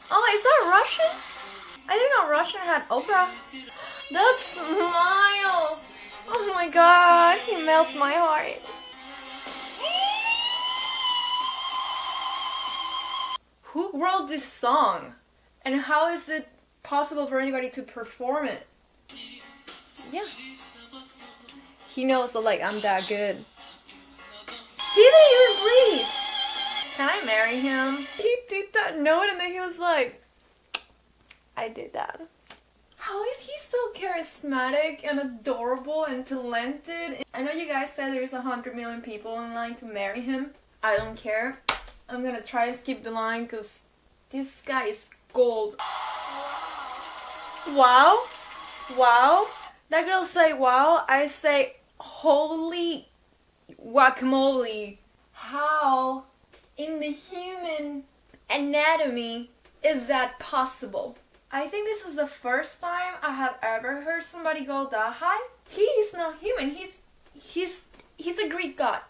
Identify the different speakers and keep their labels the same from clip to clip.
Speaker 1: Oh, is that Russian? I didn't know Russian had opera. That smile! Oh my god, he melts my heart. Who wrote this song? And how is it possible for anybody to perform it? Yeah. He knows that, like, I'm that good. He didn't even breathe! Can I marry him? He did that note and then he was like, I did that. How is he so charismatic and adorable and talented? I know you guys said there's 100 million people in line to marry him. I don't care. I'm gonna try and skip the line because this guy is gold. Wow. Wow. That girl say wow. I say holy guacamole. How in the human anatomy is that possible? I think this is the first time I have ever heard somebody go that high. He is not human. He's a Greek god.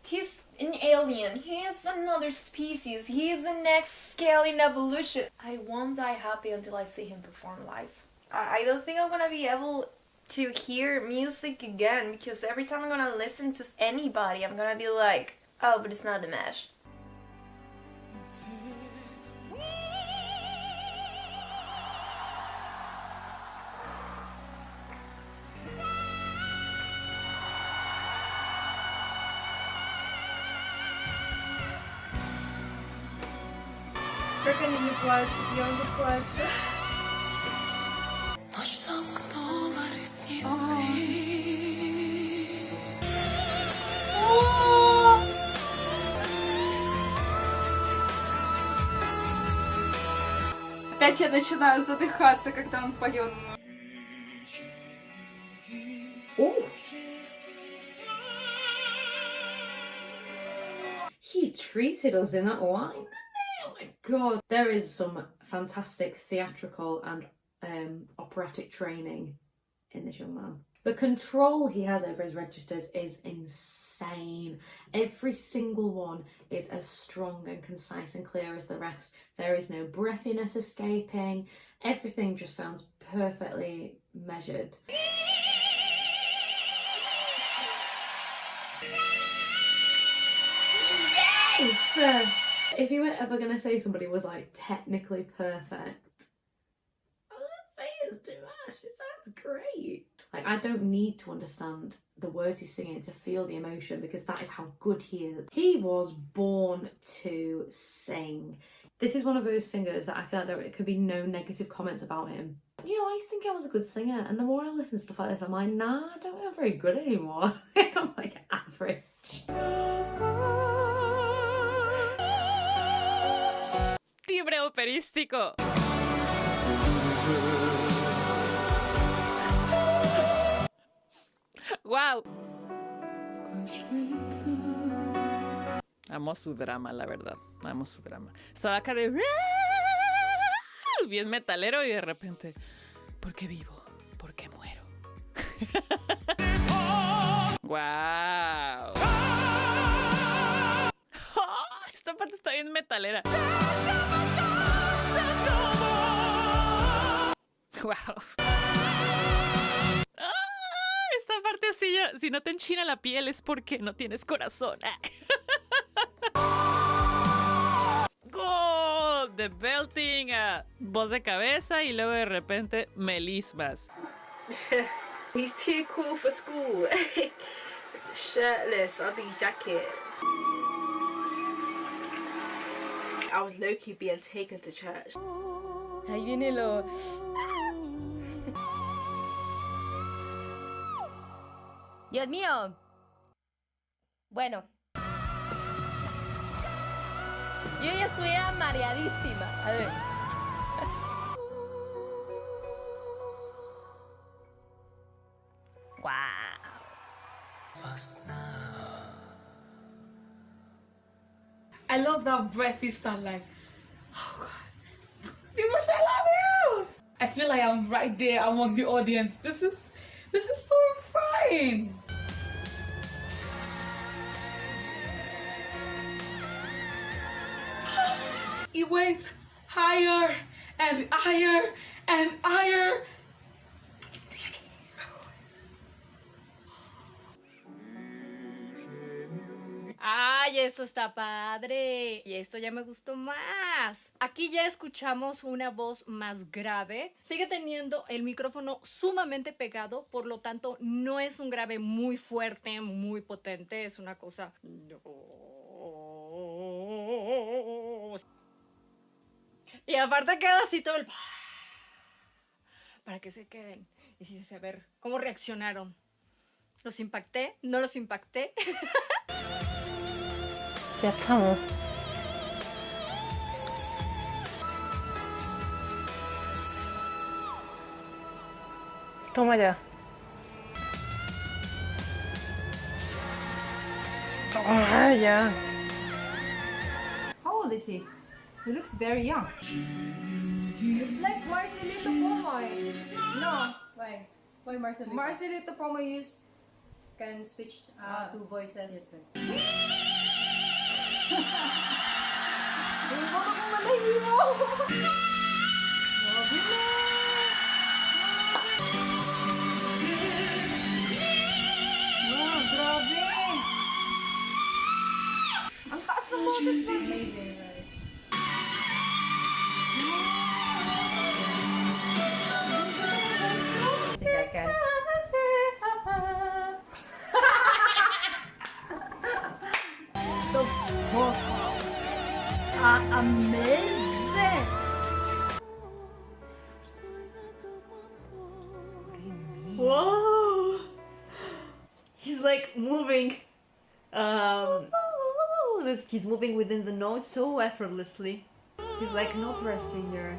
Speaker 1: He's an alien. He is another species. He is the next scale in evolution. I won't die happy until I see him perform live. I don't think I'm gonna be able to hear music again because every time I'm gonna listen to anybody, I'm gonna be like, oh, but it's not Dimash. Freaking не плачь, я не плачу.
Speaker 2: Опять я начинаю задыхаться, когда он поет.
Speaker 3: He treated us in that line. Oh my god. There is some fantastic theatrical and operatic training in this young man. The control he has over his registers is insane. Every single one is as strong and concise and clear as the rest. There is no breathiness escaping. Everything just sounds perfectly measured. Yes! If you were ever going to say somebody was like technically perfect, I would say it's Dimash. It sounds great. Like, I don't need to understand the words he's singing to feel the emotion because that is how good he is. He was born to sing. This is one of those singers that I feel like there could be no negative comments about him. You know, I used to think I was a good singer, and the more I listen to stuff like this, I'm like, nah, I don't feel very good anymore. I'm like average.
Speaker 4: Timbre operístico. Wow. Amo su drama, la verdad. Amo su drama. Estaba acá de bien metalero y de repente, ¿por qué vivo? ¿Por qué muero? Wow. Esta parte está bien metalera. Wow. Esta parte así, si no te enchina la piel es porque no tienes corazón. Oh, the belting, voz de cabeza y luego de repente melismas.
Speaker 1: He's too cool for school. Shirtless, ugly jacket. I was low-key being taken to church.
Speaker 4: Ahí viene lo...
Speaker 5: Dios mío. Bueno. Yo ya estuviera mareadísima. A ver. Wow.
Speaker 6: I love that breath he start like, oh God, Dimash, I love you. I feel like I'm right there among the audience. This is so fine. He went higher and higher and higher.
Speaker 5: ¡Ay, esto está padre! Y esto ya me gustó más. Aquí ya escuchamos una voz más grave. Sigue teniendo el micrófono sumamente pegado, por lo tanto no es un grave muy fuerte, muy potente. Es una cosa... Y aparte queda así todo el... Para que se queden. Y sí, a ver, ¿cómo reaccionaron? ¿Los impacté? ¿No los impacté?
Speaker 7: Piacciamo. Toma ya. Toma ya.
Speaker 8: How old is he? He looks very young. It's like Marcelito Pomoy. No.
Speaker 9: Why? Why Marcelito?
Speaker 8: Marcelito Pomoy
Speaker 9: Can switch two voices.
Speaker 8: Yung boto ko malayo! Grabe na! Wow, grabe! Ang taas ng boses mo!
Speaker 9: Amazing, right? I think I can.
Speaker 8: Amazing!
Speaker 3: Whoa! He's like moving. He's moving within the notes so effortlessly. He's like an opera singer.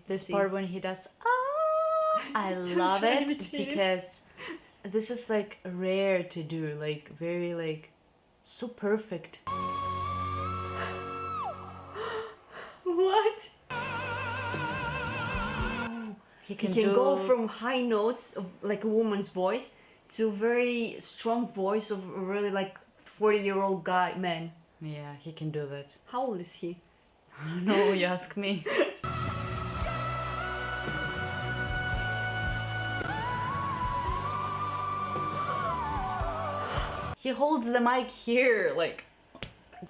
Speaker 7: This part when he does I love it because this is like rare to do, like very like so perfect.
Speaker 3: What?
Speaker 7: He
Speaker 3: He can go from high notes of like a woman's voice to very strong voice of a really like 40-year-old guy man.
Speaker 7: Yeah, he can do that.
Speaker 3: How old is he?
Speaker 7: No, you ask me. He holds the mic here, like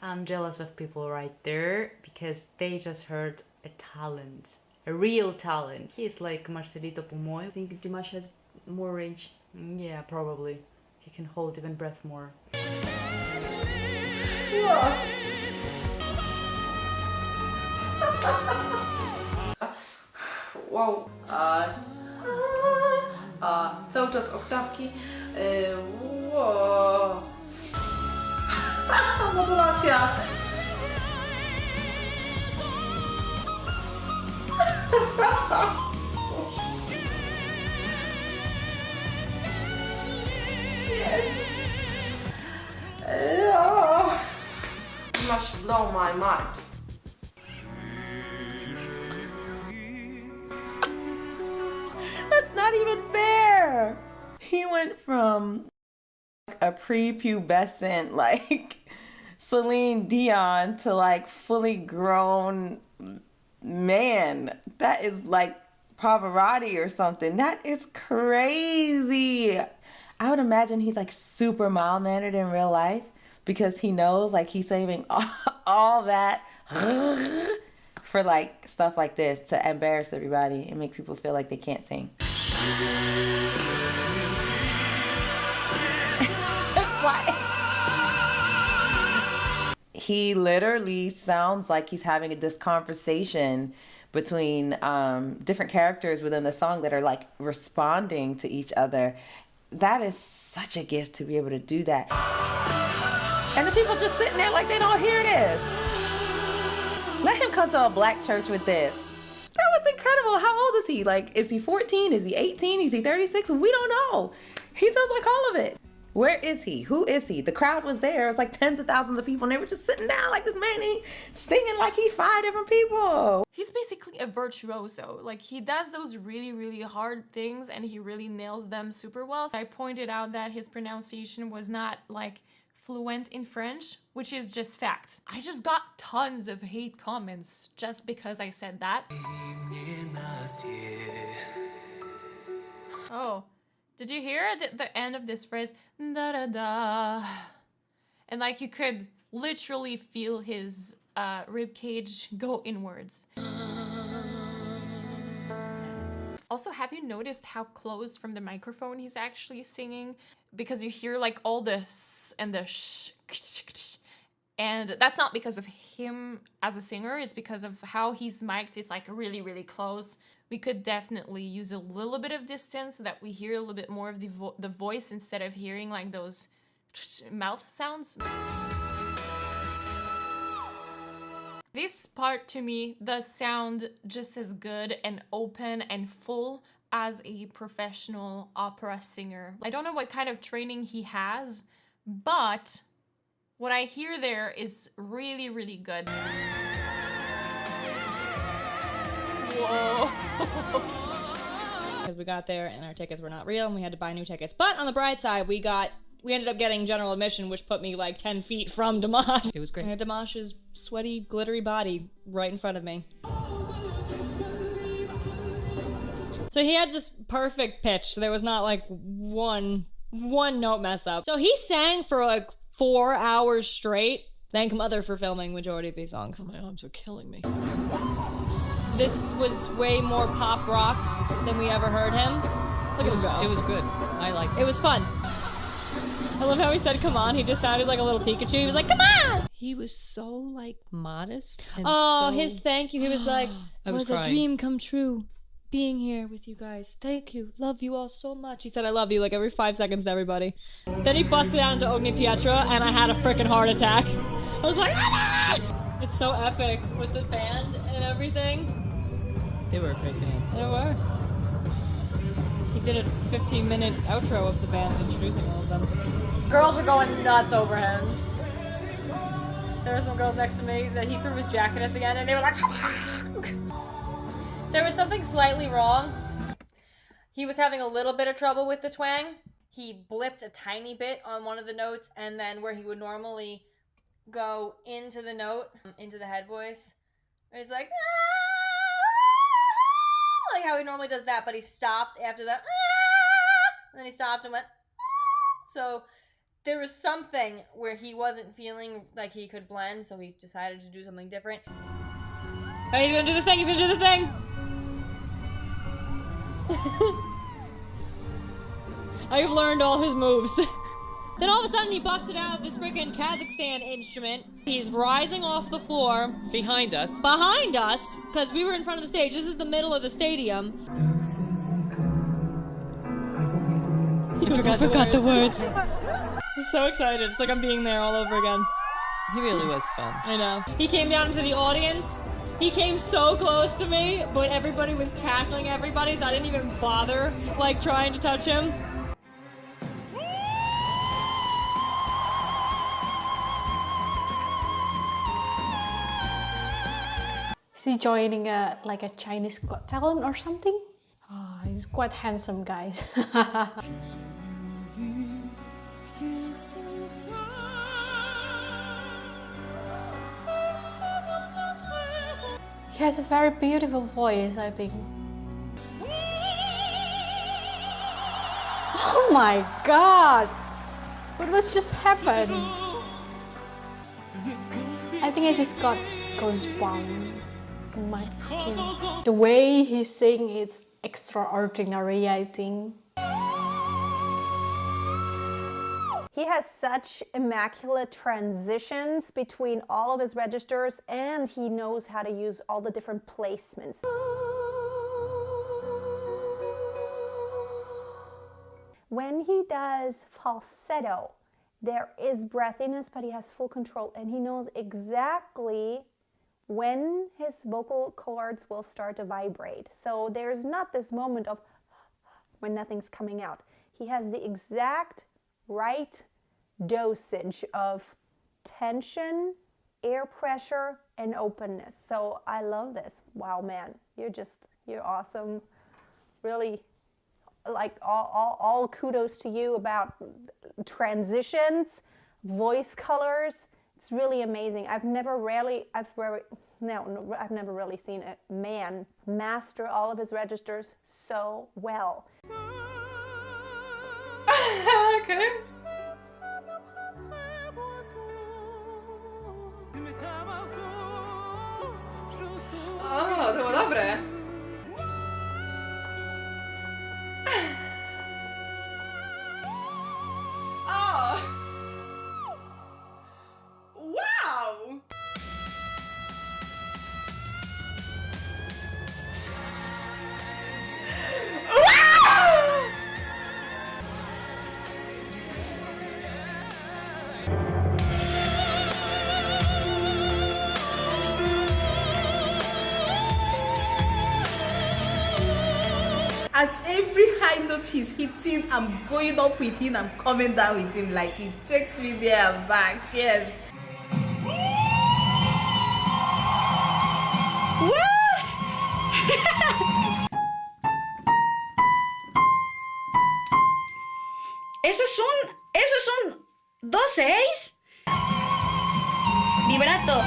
Speaker 7: I'm jealous of people right there because they just heard a talent, a real talent. He's like Marcelito Pomoy.
Speaker 3: I think Dimash has more range.
Speaker 7: Yeah, probably. He can hold even breath more.
Speaker 10: Wow. Cały czas oktawki. Wow. Modulacja. Yes. You must blow my mind.
Speaker 11: That's not even fair. He went from a prepubescent like Celine Dion to like fully grown man. That is like Pavarotti or something. That is crazy. I would imagine he's like super mild-mannered in real life because he knows like he's saving all that for like stuff like this to embarrass everybody and make people feel like they can't sing. It's like he literally sounds like he's having this conversation between different characters within the song that are like responding to each other. That is such a gift to be able to do that. And the people just sitting there like they don't hear this. Let him come to a black church with this. That was incredible. How old is he? Like, is he 14? Is he 18? Is he 36? We don't know. He sounds like all of it. Where is he? Who is he? The crowd was there. It was like tens of thousands of people and they were just sitting down like this man ain't singing like he's 5 different people.
Speaker 12: He's basically a virtuoso. Like he does those really, really hard things and he really nails them super well. So I pointed out that his pronunciation was not like fluent in French, which is just fact. I just got tons of hate comments just because I said that. Oh, did you hear the end of this phrase? Da da da. And like you could literally feel his rib cage go inwards. Also, have you noticed how close from the microphone he's actually singing? Because you hear like all the s and the sh, and that's not because of him as a singer, it's because of how he's mic'd. It's like really, really close. We could definitely use a little bit of distance so that we hear a little bit more of the voice instead of hearing like those mouth sounds. This part to me does sound just as good and open and full as a professional opera singer. I don't know what kind of training he has, but what I hear there is really, really good. Whoa.
Speaker 13: Because we got there and our tickets were not real and we had to buy new tickets. But on the bright side, we ended up getting general admission, which put me like 10 feet from Dimash.
Speaker 4: It was great.
Speaker 13: I had Dimash's sweaty, glittery body right in front of me. So he had just perfect pitch. There was not like one note mess up. So he sang for like 4 hours straight. Thank Mother for filming majority of these songs.
Speaker 4: Oh, my arms are killing me.
Speaker 13: This was way more pop rock than we ever heard him. Look at him go.
Speaker 4: It was good. I liked it.
Speaker 13: It was fun. I love how he said, come on. He just sounded like a little Pikachu. He was like, come on!
Speaker 4: He was so, like, modest. And
Speaker 13: oh,
Speaker 4: so...
Speaker 13: his thank you. He was like,
Speaker 4: I was
Speaker 13: a dream come true being here with you guys. Thank you. Love you all so much. He said, I love you, like, every 5 seconds to everybody. Then he busted out into Ogni Pietra, and I had a freaking heart attack. I was like, ah! It's so epic with the band and everything.
Speaker 4: They were a great band.
Speaker 13: They were. He did a 15-minute outro of the band introducing all of them. Girls were going nuts over him. There were some girls next to me that he threw his jacket at the end and they were like, there was something slightly wrong. He was having a little bit of trouble with the twang. He blipped a tiny bit on one of the notes, and then where he would normally go into the note, into the head voice, he's like, like how he normally does that, but he stopped after that, and then he stopped and went, so there was something where he wasn't feeling like he could blend, so he decided to do something different. Oh, he's gonna do the thing, he's gonna do the thing! I've learned all his moves. Then all of a sudden he busted out this freaking Kazakhstan instrument. He's rising off the floor.
Speaker 4: Behind us.
Speaker 13: Behind us, because we were in front of the stage. This is the middle of the stadium. I forgot the words. I'm so excited. It's like I'm being there all over again.
Speaker 4: He really was fun.
Speaker 13: I know. He came down into the audience. He came so close to me, but everybody was tackling everybody, so I didn't even bother, like, trying to touch him.
Speaker 5: Is he joining a Chinese Got Talent or something? Oh, he's quite handsome, guys. He has a very beautiful voice, I think. Oh my god! What was just happened? I think I just got goosebumps in my skin. The way he sings, it's extraordinary, I think.
Speaker 14: He has such immaculate transitions between all of his registers, and he knows how to use all the different placements. When he does falsetto, there is breathiness, but he has full control, and he knows exactly when his vocal cords will start to vibrate. So there's not this moment of when nothing's coming out. He has the exact right dosage of tension, air pressure, and openness. So I love this. Wow, man, you're awesome. Really, like all kudos to you about transitions, voice colors. It's really amazing. I've never really seen a man master all of his registers so well.
Speaker 6: Okay.
Speaker 2: O, to było dobre.
Speaker 6: Oh! Wow! Wow! At every high note he's hitting, I'm going up with him, I'm coming down with him. Like, it takes me there and back. Yes.
Speaker 15: Eso es un 2/6. Vibrato.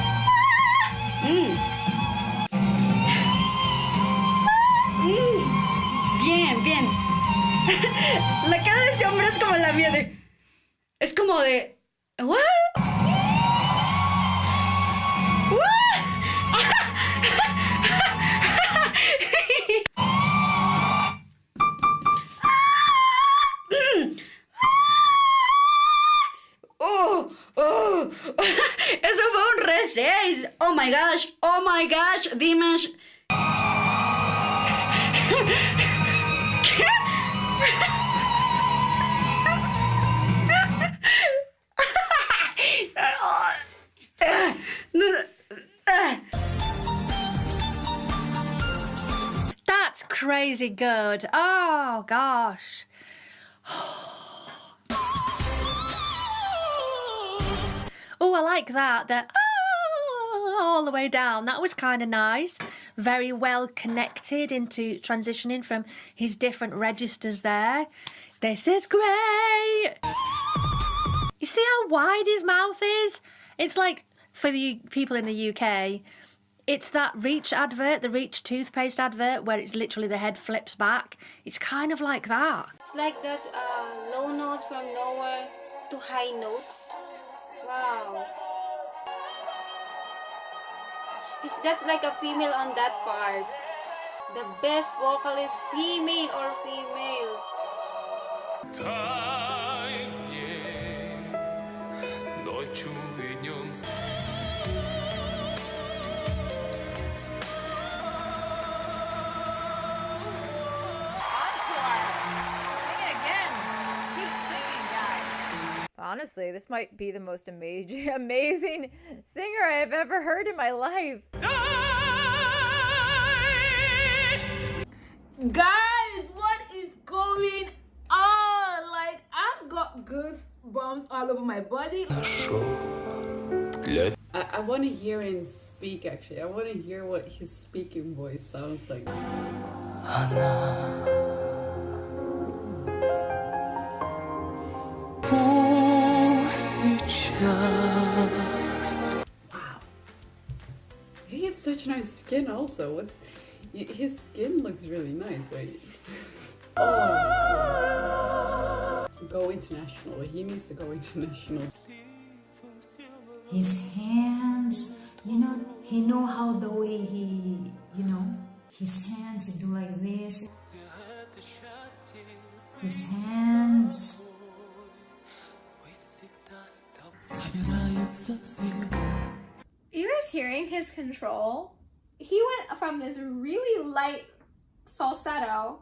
Speaker 15: Bien, bien. La cara de ese hombre es como la mía de... Es como de... ¿What? Eso fue un re-6. Oh my gosh, Dimash.
Speaker 5: That's crazy good. Oh gosh. Oh, I like that. That all the way down. That was kind of nice. Very well connected into transitioning from his different registers there. This is great. You see how wide his mouth is? It's like, for the people in the UK, it's that Reach advert, the Reach toothpaste advert, where it's literally the head flips back. It's kind of like that.
Speaker 16: It's like that low notes from nowhere to high notes. Wow. That's like a female on that part. The best vocalist, female or female.
Speaker 17: Honestly, this might be the most amazing singer I've ever heard in my life.
Speaker 6: Guys, what is going on? Like, I've got goosebumps all over my body.
Speaker 18: I want to hear him speak, actually. I want to hear what his speaking voice sounds like. Wow. He has such nice skin also. His skin looks really nice, right? Oh. Go international. He needs to go international.
Speaker 19: His hands, you know, he know how the way he, you know, his hands do like this. His hands.
Speaker 2: You guys hearing his control? He went from this really light falsetto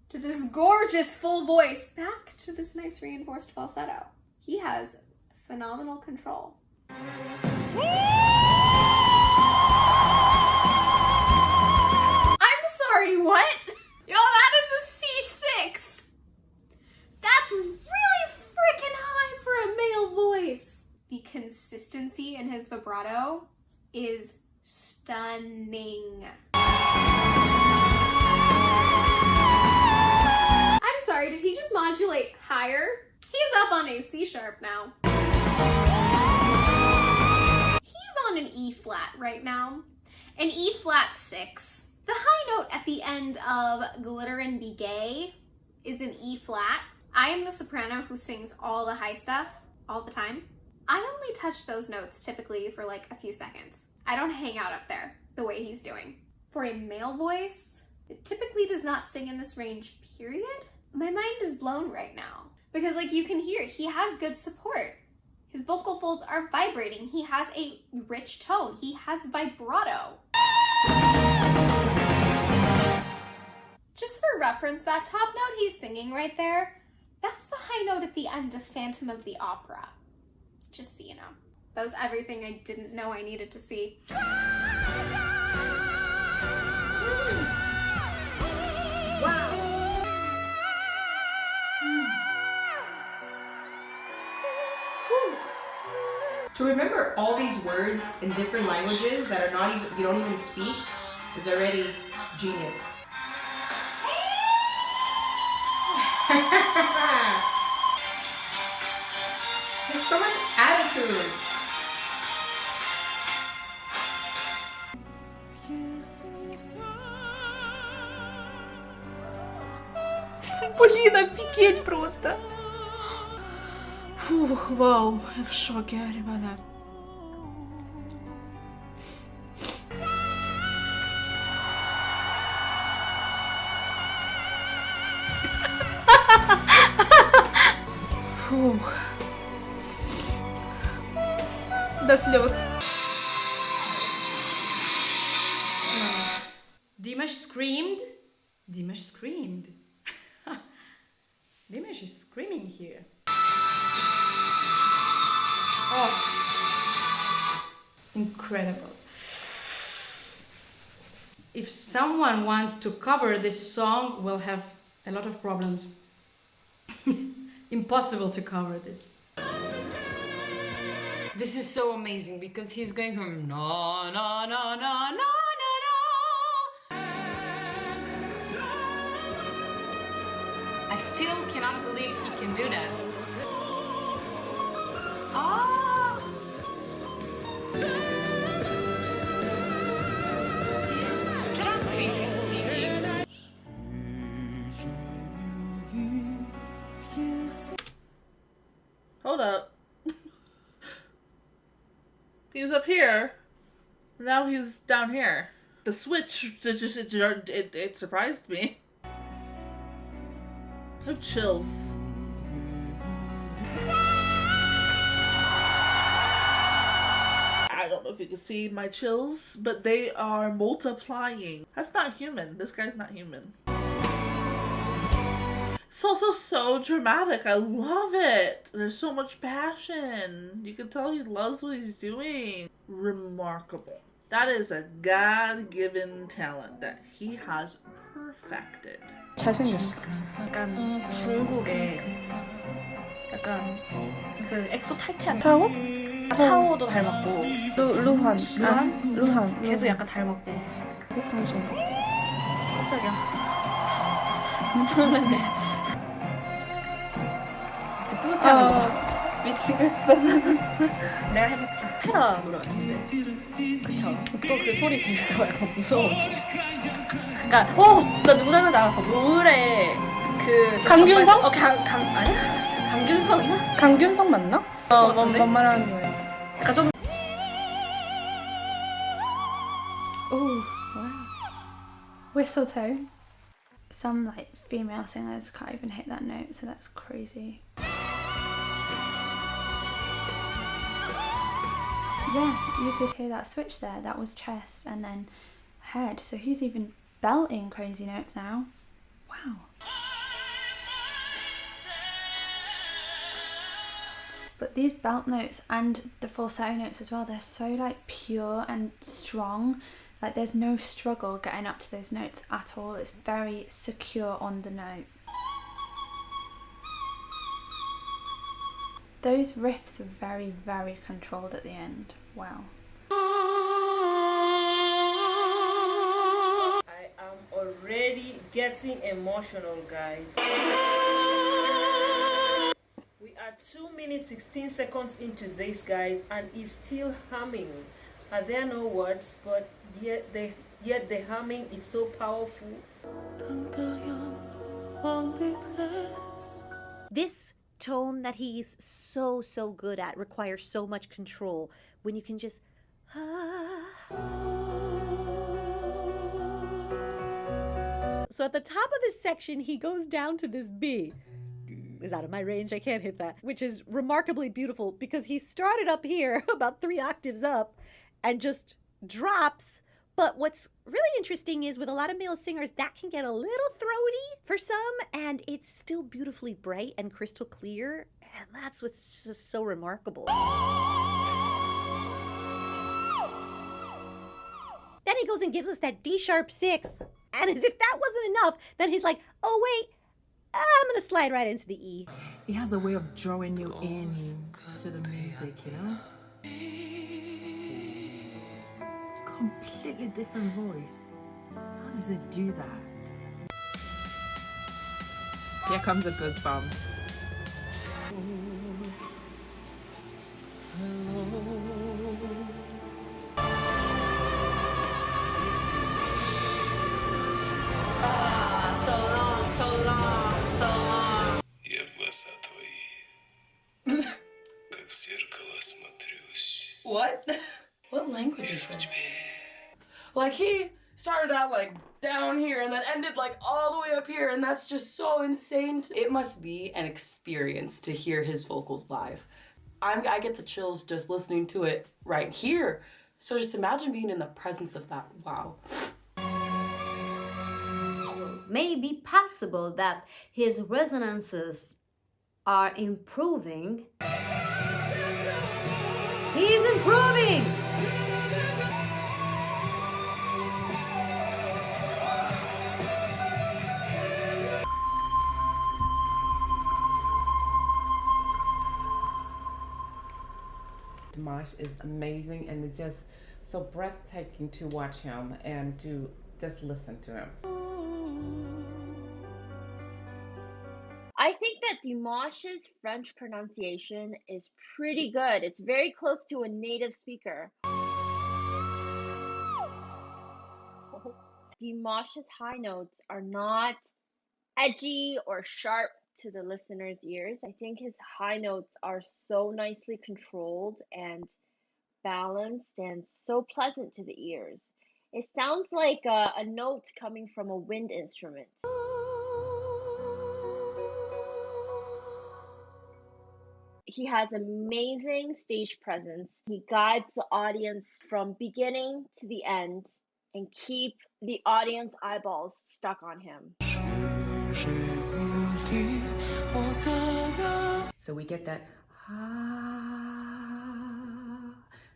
Speaker 2: to this gorgeous full voice back to this nice reinforced falsetto. He has phenomenal control. I'm sorry, what? Yo, that is a C6. That's really freaking high for a male voice. The consistency in his vibrato is stunning. I'm sorry, did he just modulate higher? He's up on a C sharp now. He's on an E flat right now. An E flat 6. The high note at the end of Glitter and Be Gay is an E flat. I am the soprano who sings all the high stuff all the time. I only touch those notes typically for like a few seconds. I don't hang out up there the way he's doing. For a male voice, it typically does not sing in this range, period. My mind is blown right now because like you can hear, he has good support. His vocal folds are vibrating. He has a rich tone. He has vibrato. Just for reference, that top note he's singing right there, that's the high note at the end of Phantom of the Opera. Just so you know. That was everything I didn't know I needed to see.
Speaker 10: Wow. To remember all these words in different languages that are not even, you don't even speak, is already genius. There's so much attitude.
Speaker 12: Блин, офигеть просто. Фух, вау, я в шоке, ребята. Фух. До слез.
Speaker 20: Dimash screamed. Dimash screamed. Dimash is screaming here. Oh, incredible. If someone wants to cover this song, we'll have a lot of problems. Impossible to cover this.
Speaker 7: This is so amazing because he's going from no, no, no, no, no, no, no. I still cannot believe he can do that. Ah! He's jumping and singing.
Speaker 6: Hold up. He was up here. Now he's down here. The switch, it surprised me. I have chills. I don't know if you can see my chills, but they are multiplying. That's not human. This guy's not human. It's also so dramatic. I love it. There's so much passion. You can tell he loves what he's doing. Remarkable. That is a God-given talent that he has perfected.
Speaker 5: 잘생겼어. 약간 중국의 약간 그 엑소 타이트한 타오? 타오도 닮았고 루한? 걔도 약간 닮았고 깜짝이야 깜짝 놀랐네. 저 뿌듯해하는 거 봐. 미치겠다. 내가 해볼게. 페라 노래 같은데. 그쵸? 또 그 소리 들을까 봐 약간 무서워지. 그니까 나 누구 닮았는지 알았어. 노을에 그
Speaker 8: 강균성?
Speaker 5: 아니야? 강균성이야?
Speaker 8: 강균성 맞나? 뭔 말하는 거야?
Speaker 5: 약간 좀
Speaker 14: Oh, wow. Whistle tone. Some like female singers can't even hit that note, so that's crazy. Yeah, you could hear that switch there. That was chest and then head. So he's even belting crazy notes now. Wow. But these belt notes and the falsetto notes as well, they're so like pure and strong. Like there's no struggle getting up to those notes at all. It's very secure on the note. Those riffs were very, very controlled at the end. Wow.
Speaker 21: I am already getting emotional, guys. We are 2 minutes 16 seconds into this, guys, and he's still humming. There are no words, but yet the humming is so powerful.
Speaker 22: This tone that he's so good at requires so much control when you can just So at the top of this section he goes down to this B. Is out of my range, I can't hit that, which is remarkably beautiful because he started up here about 3 octaves up and just drops. But what's really interesting is with a lot of male singers, that can get a little throaty for some, and it's still beautifully bright and crystal clear, and that's what's just so remarkable. Then he goes and gives us that D sharp 6, and as if that wasn't enough, then he's like, oh wait, I'm gonna slide right into the E.
Speaker 23: He has a way of drawing you in to the music, you know? Completely different voice. How does it do that? Here comes a good bump.
Speaker 10: So long, so long, so long.
Speaker 24: Я в глаза твои, как в зеркало смотрюсь.
Speaker 6: What? What language is this? Like, he started out like down here and then ended like all the way up here, and that's just so insane. It must be an experience to hear his vocals live. I get the chills just listening to it right here. So just imagine being in the presence of that. Wow.
Speaker 25: May be possible that his resonances are improving. He's improving!
Speaker 11: Dimash is amazing, and it's just so breathtaking to watch him and to just listen to him.
Speaker 26: I think that Dimash's French pronunciation is pretty good. It's very close to a native speaker. Dimash's high notes are not edgy or sharp to the listener's ears. I think his high notes are so nicely controlled and balanced and so pleasant to the ears. It sounds like a note coming from a wind instrument. He has amazing stage presence. He guides the audience from beginning to the end and keep the audience eyeballs stuck on him.
Speaker 27: So we get that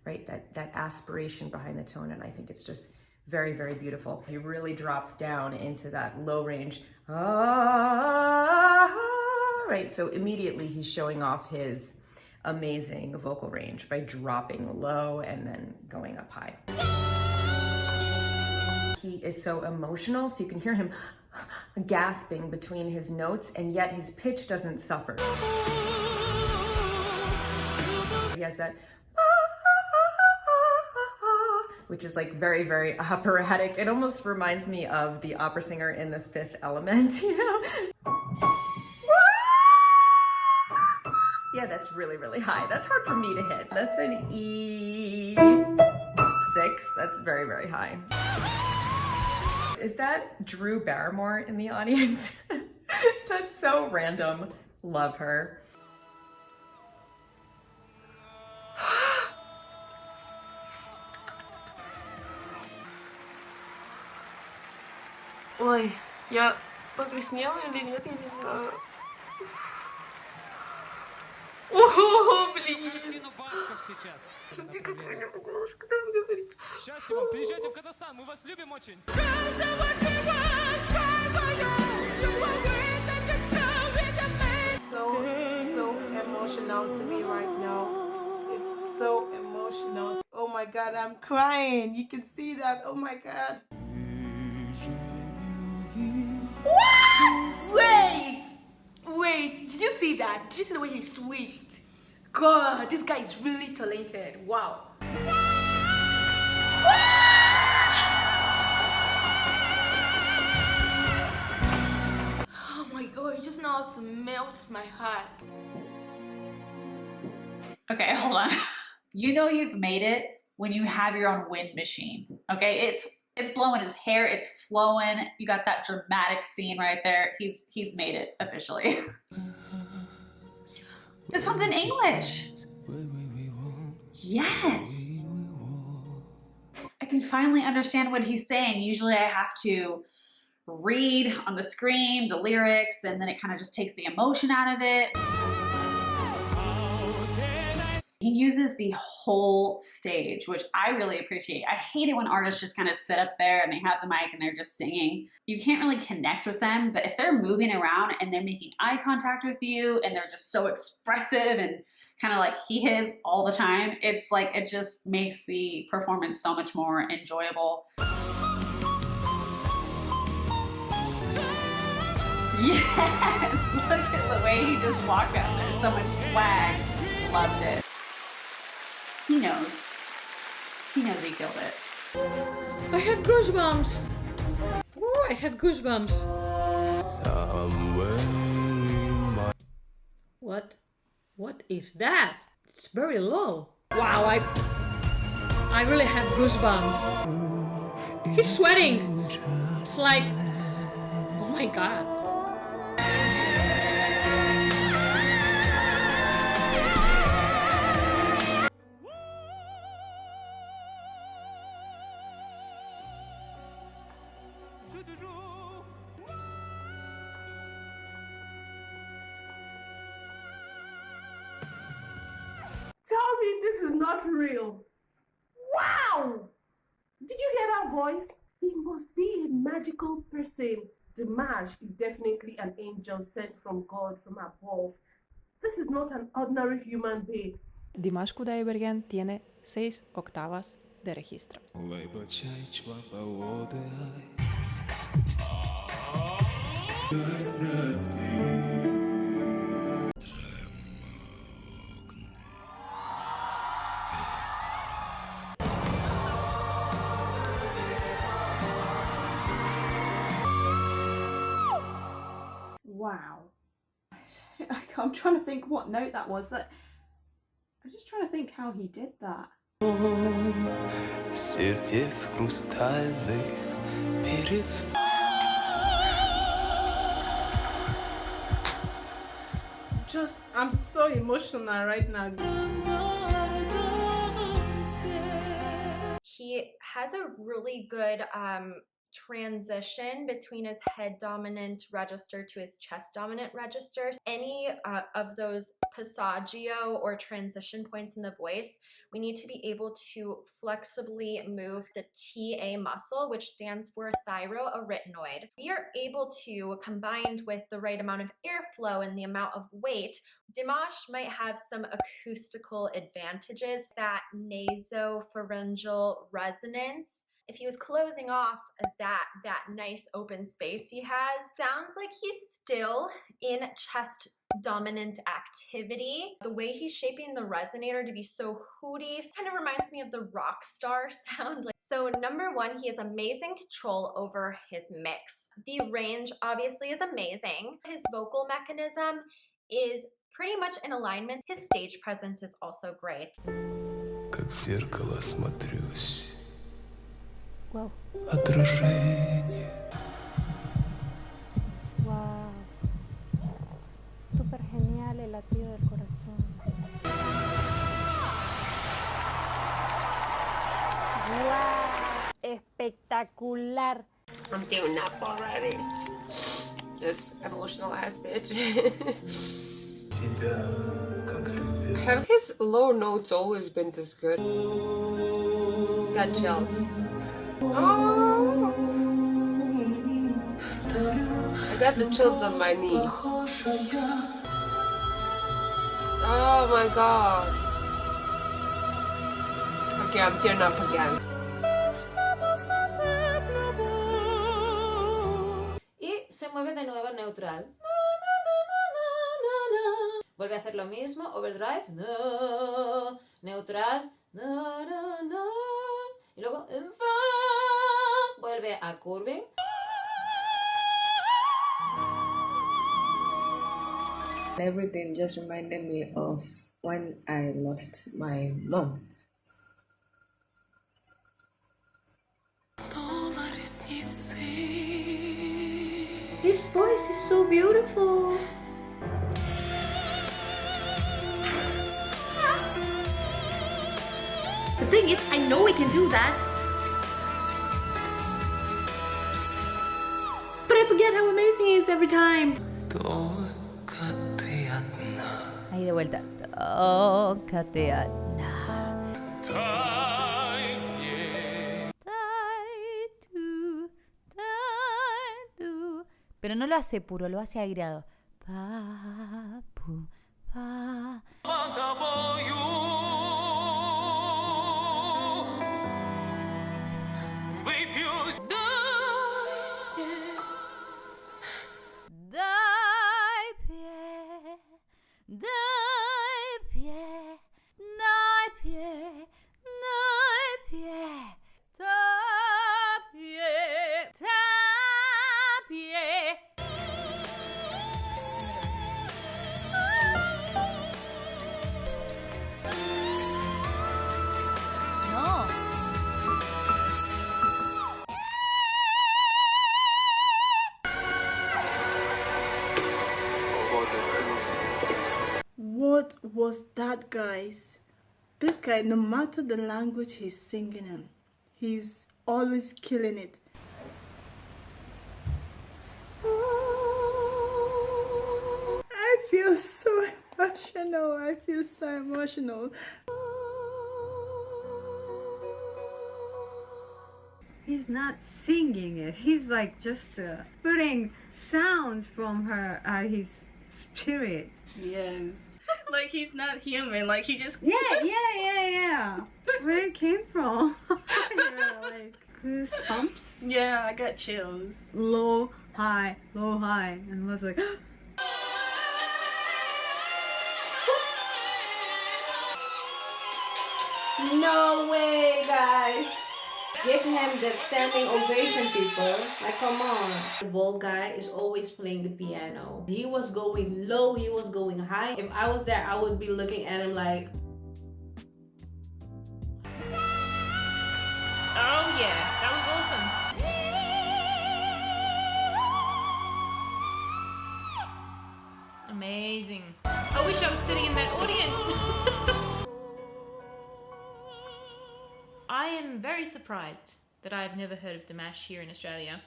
Speaker 27: right, that aspiration behind the tone, and I think it's just very, very beautiful. He really drops down into that low range, right? So immediately he's showing off his amazing vocal range by dropping low and then going up high. He is so emotional, so you can hear him gasping between his notes, and yet his pitch doesn't suffer. He has that, which is like very, very operatic. It almost reminds me of the opera singer in The Fifth Element, you know? Yeah, that's really, really high. That's hard for me to hit. That's an E6. That's very, very high. Is that Drew Barrymore in the audience? That's so random. Love her.
Speaker 28: Ой, я покраснела или нет, я не знаю. О, блин! Смотри, какой у него голос, когда он говорит.
Speaker 29: Счастья вам, приезжайте в Казахстан, мы вас любим очень.
Speaker 30: So emotional to me right now. It's so emotional. Oh my god, I'm crying. You can see that. Oh my god.
Speaker 6: What? Wait!
Speaker 30: Wait, did you see that? Did you see the way he switched? God, this guy is really talented. Wow. Oh my God, you just know how to melt my heart.
Speaker 1: Okay, hold on. You know you've made it when you have your own wind machine. Okay, it's blowing his hair, it's flowing. You got that dramatic scene right there. He's made it officially. This one's in English. Yes. I can finally understand what he's saying. Usually I have to read on the screen the lyrics and then it kind of just takes the emotion out of it. He uses the whole stage, which I really appreciate. I hate it when artists just kind of sit up there and they have the mic and they're just singing. You can't really connect with them, but if they're moving around and they're making eye contact with you and they're just so expressive and kind of like he is all the time, it's like it just makes the performance so much more enjoyable. Yes! Look at the way he just walked out there. So much swag. Loved it. He knows. He knows he killed it.
Speaker 3: I have goosebumps. Oh, I have goosebumps. What is that? It's very low. Wow, I really have goosebumps. He's sweating. It's like, oh my God.
Speaker 30: Tell me this is not real. Wow! Did you hear that voice? He must be a magical person. Dimash is definitely an angel sent from God from above. This is not an ordinary human being.
Speaker 23: Dimash Kudaibergen tiene 6 octavas de registro. Wow. I'm trying to think what note that was. I'm just trying to think how he did that.
Speaker 30: I'm so emotional right now.
Speaker 4: He has a really good transition between his head dominant register to his chest dominant register. Any of those passaggio or transition points in the voice, we need to be able to flexibly move the TA muscle, which stands for thyroarytenoid. We are able to, combined with the right amount of airflow and the amount of weight, Dimash might have some acoustical advantages. That nasopharyngeal resonance, if he was closing off that nice open space he has, sounds like he's still in chest dominant activity. The way he's shaping the resonator to be so hooty kind of reminds me of the rock star sound. So number one, he has amazing control over his mix. The range obviously is amazing. His vocal mechanism is pretty much in alignment. His stage presence is also great.
Speaker 24: Как в зеркало смотрюсь.
Speaker 14: Wow.
Speaker 24: Отражение.
Speaker 14: Wow. Súper genial el latido del corazón. Wow. Espectacular.
Speaker 10: I'm tearing up already. This emotional ass bitch. Have his low notes always been this good? Got chills. Oh. I got the chills on my knee. Oh my god. Okay, I'm tearing up again.
Speaker 9: Y se mueve de nuevo neutral.
Speaker 2: Vuelve a hacer lo mismo, overdrive, no, neutral, no, no, no. Y luego, vuelve a curving.
Speaker 9: Everything just reminded me of when I lost my mom.
Speaker 25: His voice is so beautiful. The thing is, I know we can do that. But I forget how amazing he is every time.
Speaker 7: Ahí de vuelta. Tócate a Pero no lo hace puro, lo hace aireado. Pa, pu, pa. Dai pie, dai pie, dai pie, dai pie, ta pie, ta pie. No.
Speaker 30: What was that, guys? This guy, no matter the language he's singing in, he's always killing it. I feel so emotional. I feel so emotional.
Speaker 25: He's not singing it. He's like just putting sounds from his spirit.
Speaker 12: Yes. Like he's not human. Like he just.
Speaker 25: Yeah. Where it came from? Yeah, like goosebumps.
Speaker 12: Yeah, I got chills.
Speaker 25: Low, high, and I was like.
Speaker 9: No way, guys. Give him the standing ovation, people. Like, come on. The bald guy is always playing the piano. He was going low, he was going high. If I was there, I would be looking at him like...
Speaker 5: Oh yeah, that was awesome. Amazing. I wish I was sitting in that audience. I am very surprised that I've never heard of Dimash here in Australia.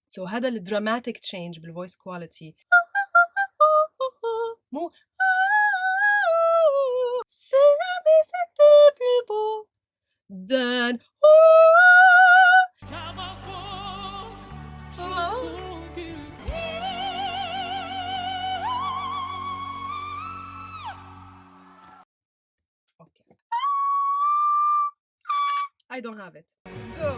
Speaker 13: So هذا الدراماتيك تشينج بالفويس كواليتي مو mais c'était plus beau than Okay. I don't have it. Go.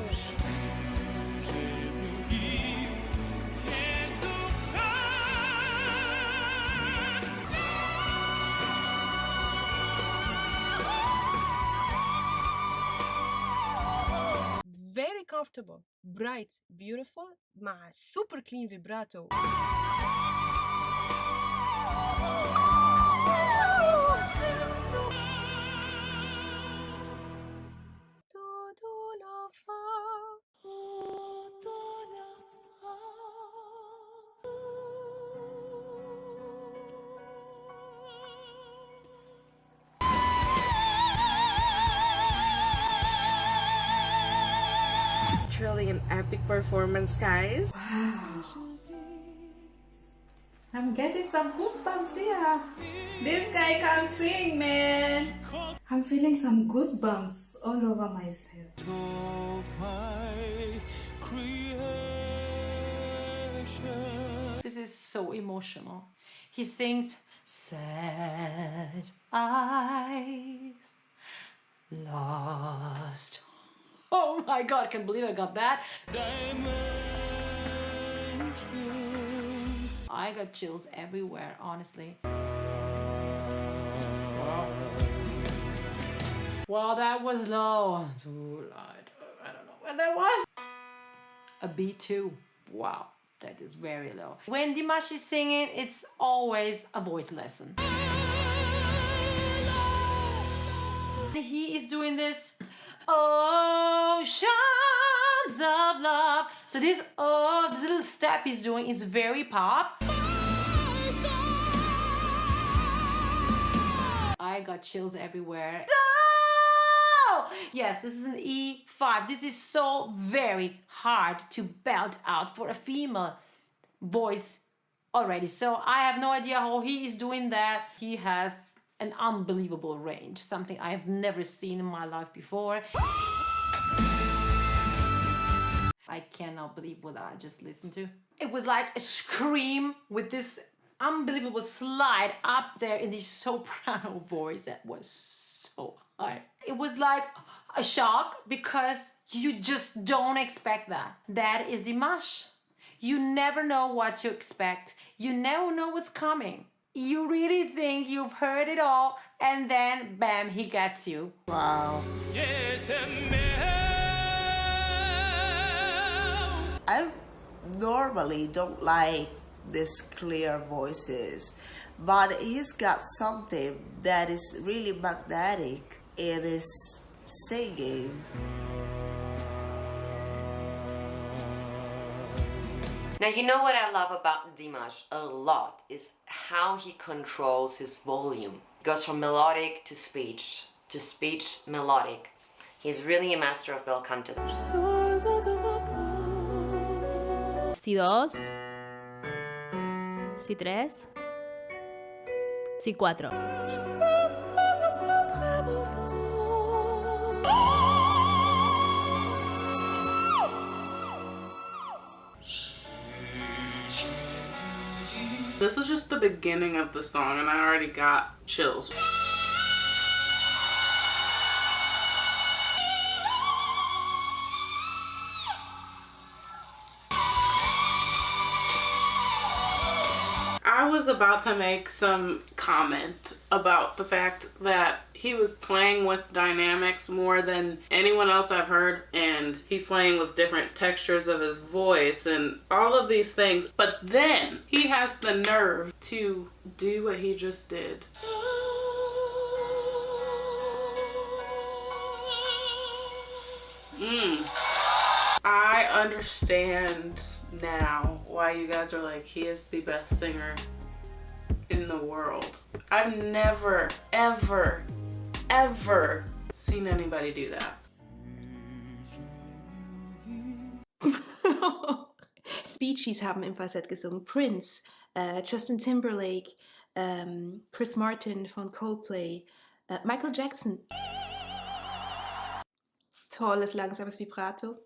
Speaker 13: Very comfortable, bright, beautiful, مع super clean vibrato.
Speaker 9: Truly an epic performance, guys.
Speaker 23: I'm getting some goosebumps here. This guy can sing, man. I'm feeling some goosebumps all over myself.
Speaker 15: This is so emotional. He sings sad eyes
Speaker 2: Lost. Oh my god, I can't believe I got that. I got chills everywhere, honestly. Wow, that was low. I don't know what that was. A B2. Wow, that is very low. When Dimash is singing, it's always a voice lesson. He is doing this oceans of love. So this little step he's doing is very pop. I got chills everywhere. Yes, this is an E5. This is so very hard to belt out for a female voice already. So I have no idea how he is doing that. He has an unbelievable range, something I have never seen in my life before. I cannot believe what I just listened to. It was like a scream with this unbelievable slide up there in this soprano voice that was so high. It was like a shock because you just don't expect that. That is Dimash. You never know what to expect. You never know what's coming. You really think you've heard it all, and then bam, he gets you. Wow.
Speaker 8: I normally don't like these clear voices, but he's got something that is really magnetic in his singing.
Speaker 11: Now, you know what I love about Dimash a lot is how he controls his volume. It goes from melodic to speech melodic. He's really a master of bel canto.
Speaker 15: Si2, Si3, Si4.
Speaker 12: This is just the beginning of the song and I already got chills. I was about to make some comment about the fact that he was playing with dynamics more than anyone else I've heard, and he's playing with different textures of his voice and all of these things, but then he has the nerve to do what he just did. I understand now why you guys are like, he is the best singer in the world. I've never, ever, ever seen anybody do that.
Speaker 16: Bee Gees haben im Falsett gesungen, Prince, Justin Timberlake, Chris Martin von Coldplay, Michael Jackson. Tolles, langsames Vibrato.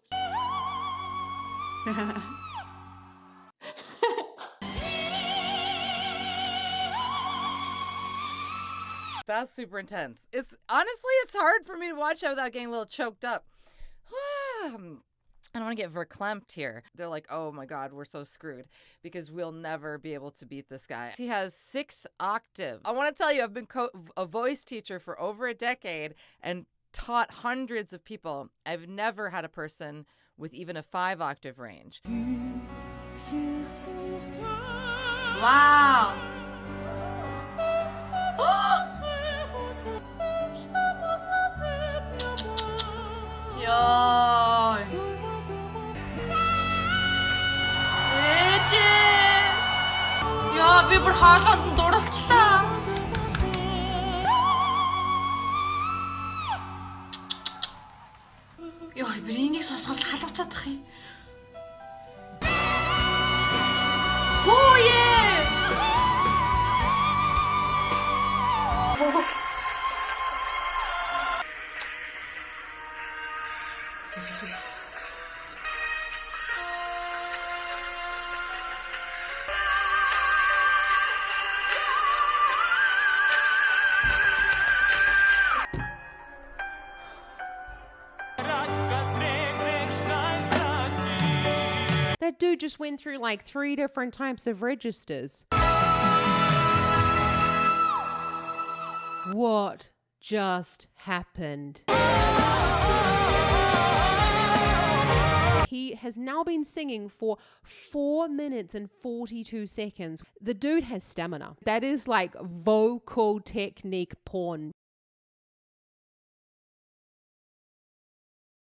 Speaker 17: That's super intense. It's honestly, it's hard for me to watch that without getting a little choked up. I don't want to get verklempt here. They're like, oh my God, we're so screwed because we'll never be able to beat this guy. He has 6 octaves. I want to tell you, I've been a voice teacher for over a decade and taught hundreds of people. I've never had a person with even a 5-octave range.
Speaker 15: Wow. 야. ээжээ. Яа, би бүр хаалганд дурлцлаа. Яа, би энийг сонсоход халууцаадах юм. Хөө ээ.
Speaker 6: That dude just went through like 3 different types of registers. What just happened? He has now been singing for 4 minutes and 42 seconds. The dude has stamina. That is like vocal technique porn.